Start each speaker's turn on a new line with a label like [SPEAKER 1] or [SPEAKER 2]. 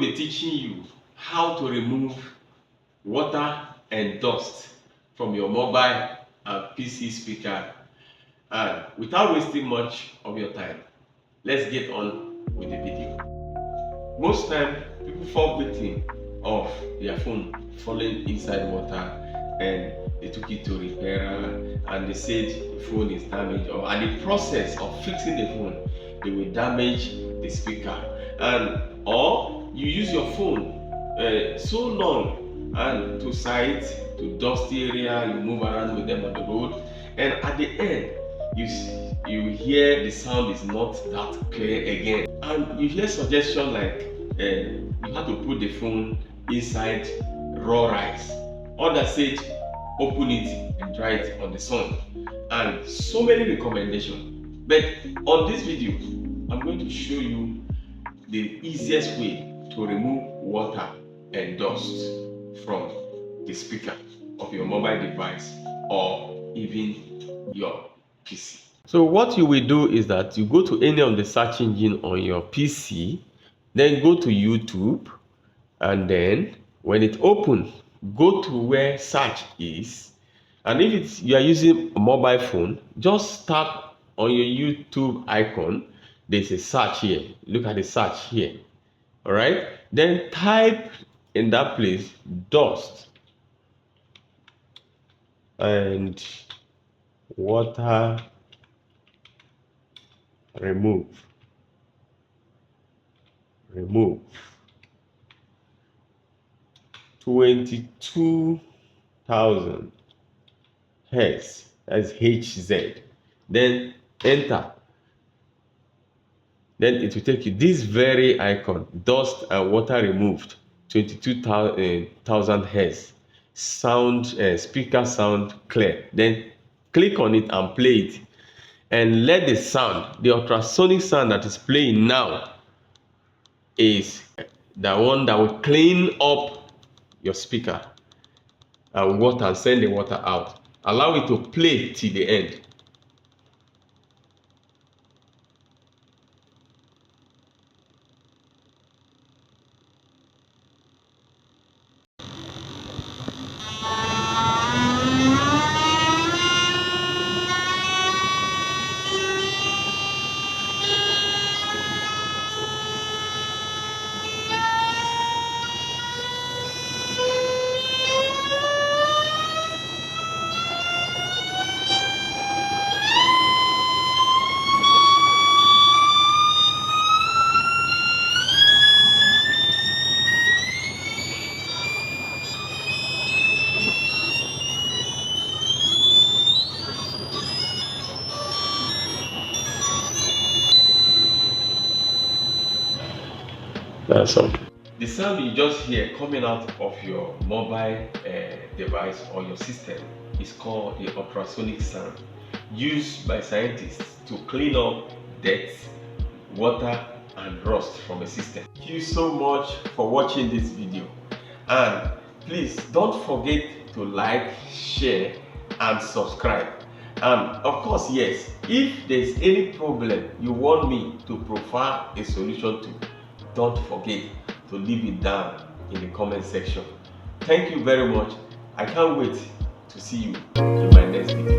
[SPEAKER 1] be teaching you how to remove water and dust from your mobile and PC speaker. And without wasting much of your time, let's get on with the video. Most time, people fall victim of their phone falling inside water, and they took it to repairer and they said the phone is damaged, or at the process of fixing the phone, they will damage the speaker. And or you use your phone so long and to site, to dusty area, you move around with them on the road, and at the end you hear the sound is not that clear again, and you hear suggestion like you have to put the phone inside raw rice. Others said open it and dry it on the sun, and so many recommendations. But on this video, I'm going to show you the easiest way to remove water and dust from the speaker of your mobile device or even your PC. So what you will do is that you go to any of the search engine on your PC, then go to YouTube, and then when it opens, go to where search is. And if you are using a mobile phone, just tap on your YouTube icon. There's a search here. Look at the search here. All right. Then type in that place dust and water remove 22,000 hertz, that's HZ. Then enter. Then it will take you this very icon, dust and water removed 22,000 hertz, sound speaker sound clear. Then click on it and play it, and let the sound, the ultrasonic sound that is playing now, is the one that will clean up your speaker and send the water out. Allow it to play till the end. That's all. The sound you just hear coming out of your mobile device or your system is called the ultrasonic sound, used by scientists to clean up dirt, water, and rust from a system. Thank you so much for watching this video, and please don't forget to like, share, and subscribe. And of course, yes, if there's any problem you want me to provide a solution to, don't forget to leave it down in the comment section. Thank you very much. I can't wait to see you in my next video.